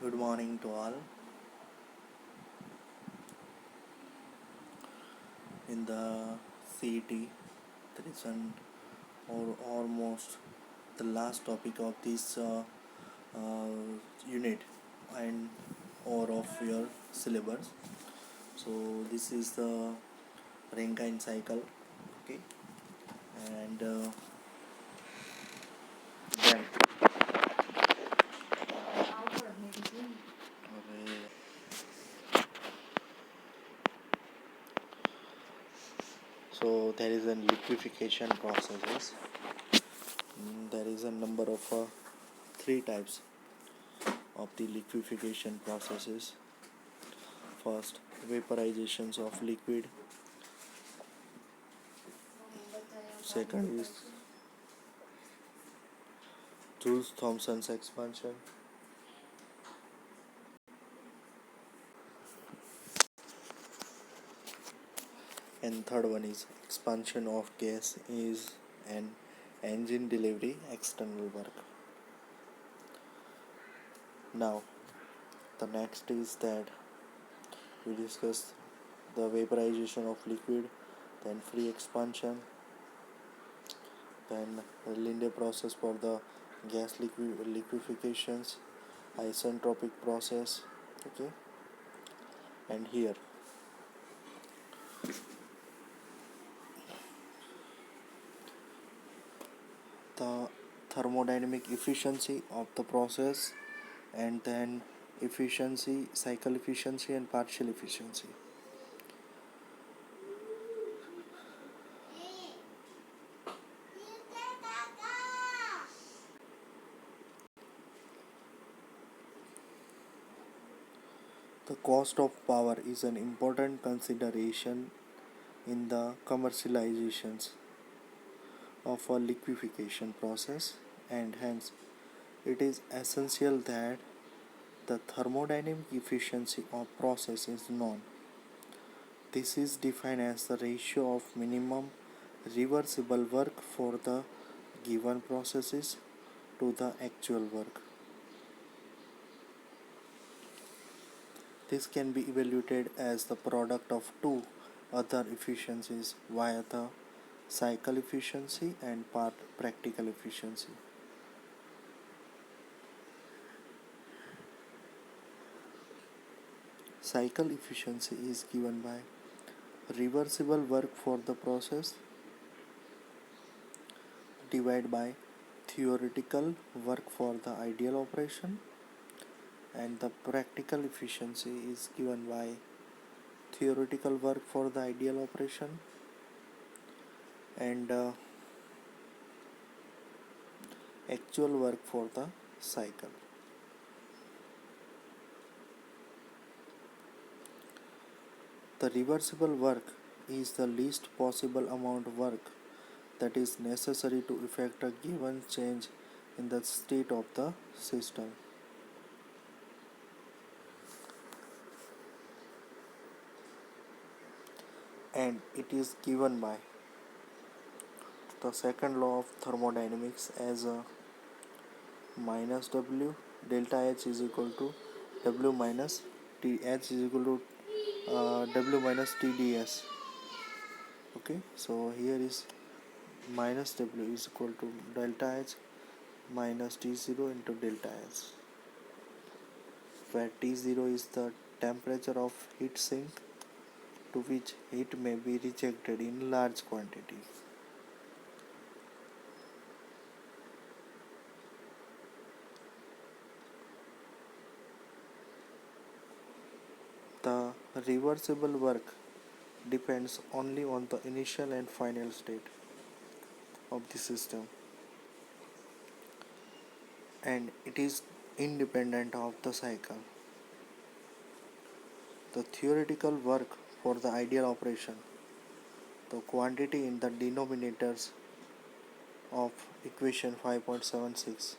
Good morning to all. In the CET, there is an or almost the last topic of this unit and or of your syllabus. So this is the Rankine cycle, okay, and then so there is a liquefaction processes. There is a number of three types of the liquefaction processes. First, vaporizations of liquid. Second is Joule-Thomson's expansion. And third one is expansion of gas is an engine delivery external work. Now, the next is that we discuss the vaporization of liquid, then free expansion, then the Linde process for the gas liquefations, isentropic process, okay, and here the thermodynamic efficiency of the process, and then efficiency, cycle efficiency and partial efficiency. The cost of power is an important consideration in the commercializations of a liquefaction process, and hence it is essential that the thermodynamic efficiency of process is known. This is defined as the ratio of minimum reversible work for the given processes to the actual work. This can be evaluated as the product of two other efficiencies via the cycle efficiency and practical efficiency. Cycle efficiency is given by reversible work for the process divided by theoretical work for the ideal operation, and the practical efficiency is given by theoretical work for the ideal operation and actual work for the cycle. The reversible work is the least possible amount of work that is necessary to effect a given change in the state of the system. And it is given by the second law of thermodynamics as a minus W delta H is equal to W minus T. H is equal to W minus TdS. Okay, so here is minus W is equal to delta H minus T0 into delta H, where T0 is the temperature of heat sink to which heat may be rejected in large quantity. The reversible work depends only on the initial and final state of the system, and it is independent of the cycle. The theoretical work for the ideal operation, the quantity in the denominators of equation 5.76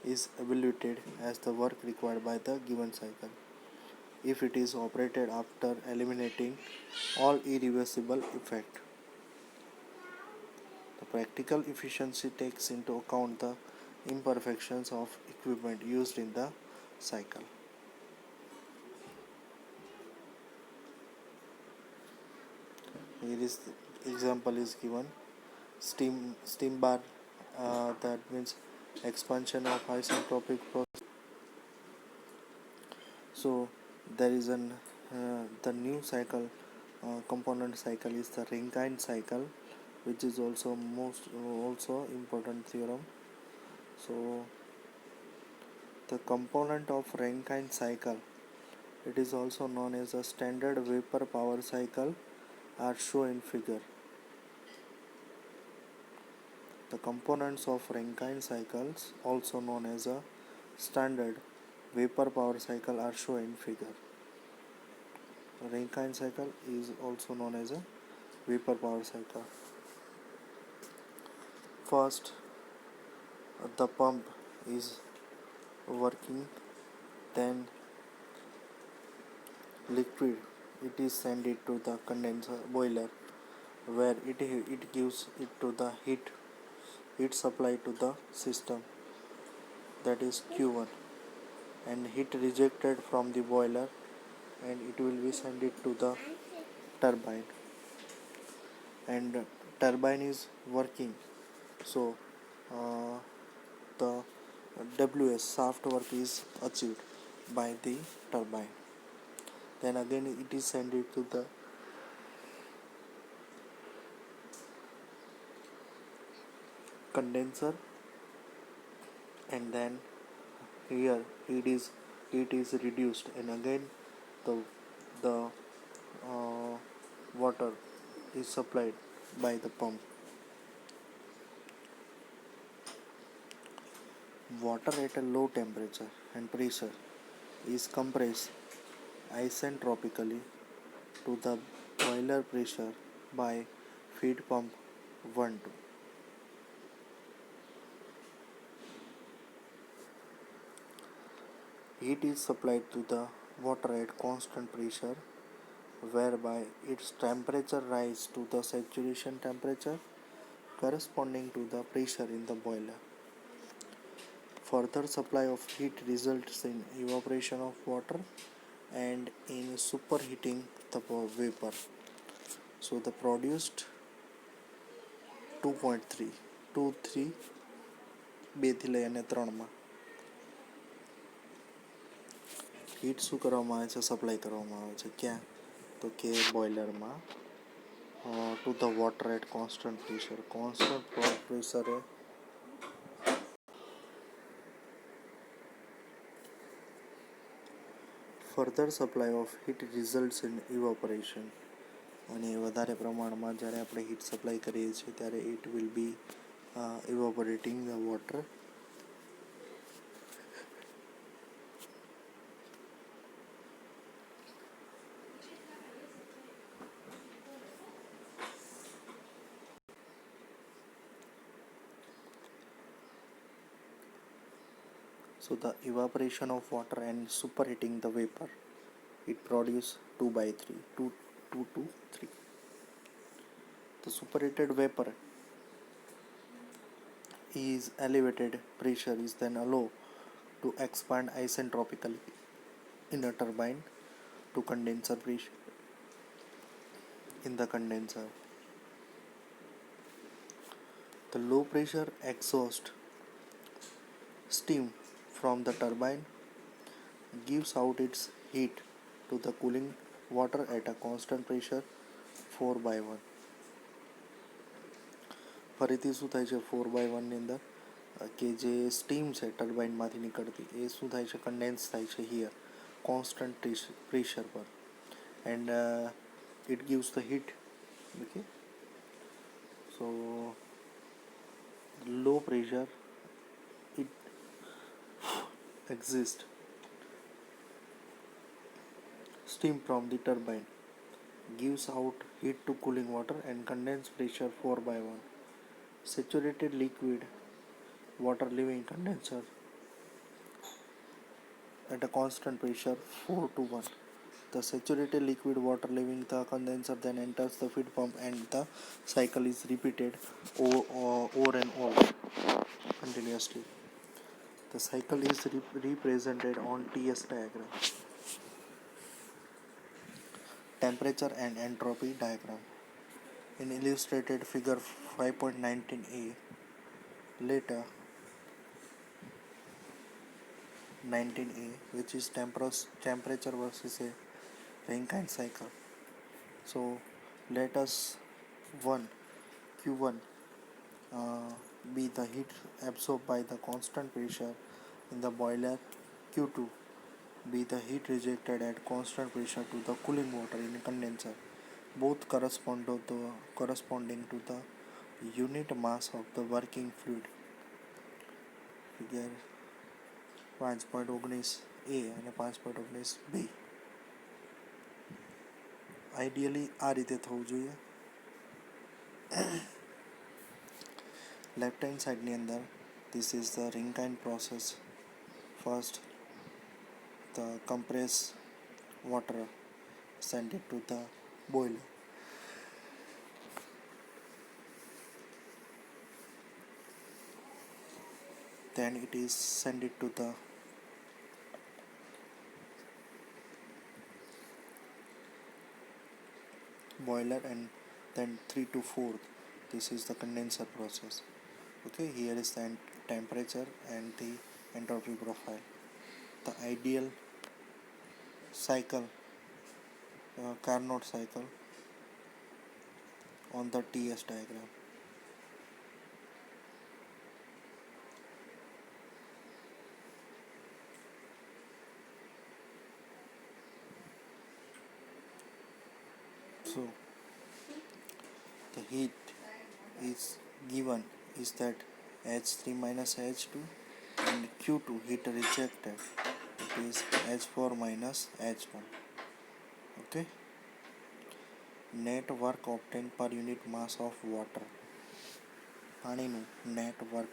is evaluated as the work required by the given cycle if it is operated after eliminating all irreversible effect. The practical efficiency takes into account the imperfections of equipment used in the cycle. here is example is given. Steam bar, that means expansion of isentropic process. So there is an the new cycle, component cycle is the Rankine cycle, which is also important theorem. So the component of Rankine cycle, it is also known as a standard vapor power cycle, are shown in figure. The components of Rankine cycles, also known as a standard vapor power cycle, are shown in figure. Rankine cycle is also known as a vapor power cycle. First, the pump is working, then liquid, it is sent it to the condenser boiler, where it gives it to the heat supply to the system, that is Q1, and heat rejected from the boiler, and it will be sent it to the turbine, and turbine is working. So the WS shaft work is achieved by the turbine. Then again it is sent it to the condenser, and then here heat is reduced, and again the water is supplied by the pump. Water at a low temperature and pressure is compressed isentropically to the boiler pressure by feed pump 1 2. Heat is supplied to the water at constant pressure, whereby its temperature rises to the saturation temperature corresponding to the pressure in the boiler. Further supply of heat results in evaporation of water and in superheating the vapor. So the produced 2.3 2 થી લઈને 3 heat શું કરવામાં આવે છે, supply કરવામાં આવે છે ક્યાં, તો કે બોઇલરમાં, to the water at constant પ્રેશરે. Further supply of heat results in evaporation, અને વધારે પ્રમાણમાં જ્યારે આપણે હીટ સપ્લાય કરીએ છીએ ત્યારે it will be evaporating the water. So the evaporation of water and superheating the vapor, it produces 2 to 3. The superheated vapor is elevated pressure is then allowed to expand isentropically in a turbine to condenser pressure in the condenser. The low pressure exhaust steam from the turbine gives out its heat to the cooling water at a constant pressure 4/1. ફરીથી શું થાય છે, 4/1 ની અંદર કે જે steam છે ટર્બાઇનમાંથી નીકળતી એ શું થાય છે, કન્ડેન્સ થાય છે હિયર કોન્સ્ટન્ટ પ્રેશર પર, and it gives the heat. Okay, so low pressure it exists steam from the turbine gives out heat to cooling water and condensed pressure 4/1. Saturated liquid water leaving condenser at a constant pressure 4 to 1. The saturated liquid water leaving the condenser then enters the feed pump, and the cycle is repeated over and over continuously. The cycle is represented on TS diagram. Temperature and entropy diagram. In illustrated figure 5.19a, later 19a, which is temperature versus a Rankine cycle. So let us 1 Q1 uh, be the heat absorbed by the constant pressure in the boiler. Q2 be the heat rejected at constant pressure to the cooling water in a condenser. Both corresponding to the unit mass of the working fluid. Figure 5.19a અને 5.19b. Ideally આ રીતે થવું જોઈએ. Left hand સાઈડની અંદર this is the Rankine process. First the compressed water send it to the boiler. Then it is send it to the boiler, and then 3 to 4 this is the condenser process. Okay, here is the temperature and the entropy profile. The ideal cycle, Carnot cycle on the TS diagram. So the heat is given is that H3 minus H2, and Q2 heat rejected, it is H4 minus H1. Okay, net work obtained per unit mass of water. પાણીનું net work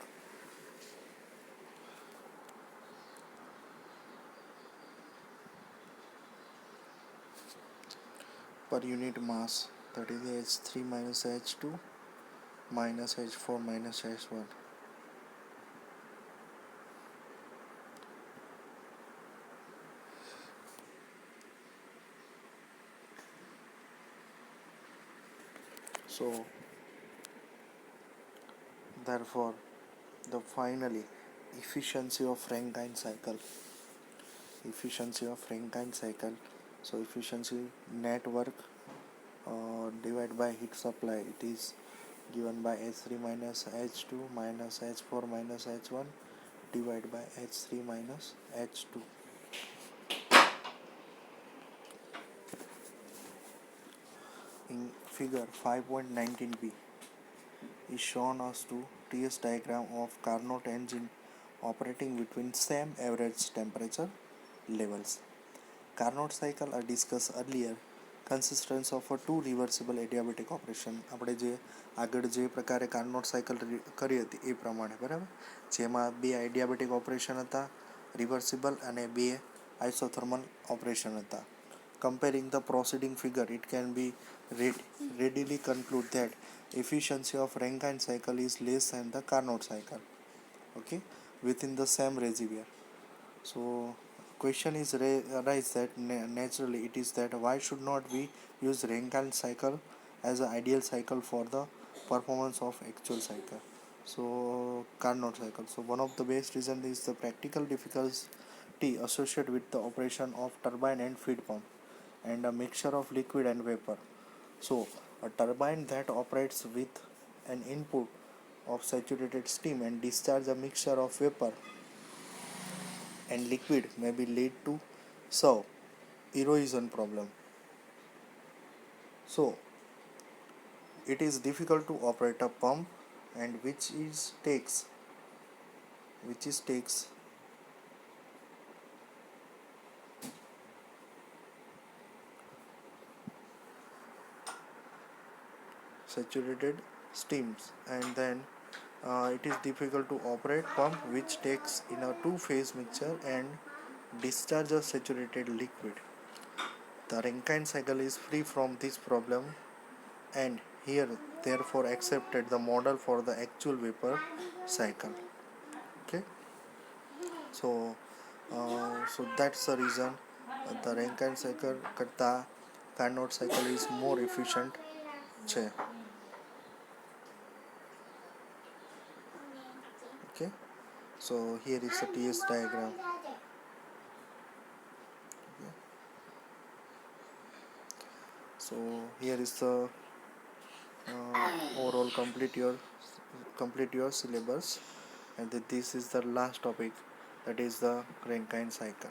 per unit mass, that is H3 minus H2 minus H4 minus H1. So therefore the finally efficiency of Rankine cycle. So efficiency net work divided by heat supply, it is given by H3 minus H2 minus H4 minus H1 divided by H3 minus H2. In figure 5.19b is shown as to TS diagram of Carnot engine operating between same average temperature levels. Carnot cycle are discussed earlier consists of a two reversible adiabatic operation. આપણે જે આગળ જે પ્રકારે Carnot cycle કરી હતી એ પ્રમાણે, બરાબર, જેમાં બે આઇડિયાબેટિક ઓપરેશન હતા રિવર્સિબલ અને બે આઇસોથર્મલ ઓપરેશન હતા. Comparing the preceding figure, it can be readily conclude that efficiency of Rankine cycle is less than the Carnot cycle, okay, within the same reservoir. So question is arise that naturally it is that why should not we use Rankine cycle as an ideal cycle for the performance of actual cycle, so Carnot cycle. So one of the best reason is the practical difficulty associated with the operation of turbine and feed pump and a mixture of liquid and vapor. So a turbine that operates with an input of saturated steam and discharge a mixture of vapor and liquid may be lead to serve erosion problem. So it is difficult to operate a pump, and which takes saturated steams, and then it is difficult to operate pump which takes in a two-phase mixture and discharge a saturated liquid. The Rankine cycle is free from this problem, and here therefore accepted the model for the actual vapor cycle. Okay, so that's the reason the Rankine cycle કરતા Carnot cycle is more efficient છે. So here is the TS diagram. Okay. So here is the overall complete your syllabus, and this is the last topic, that is the Rankine cycle.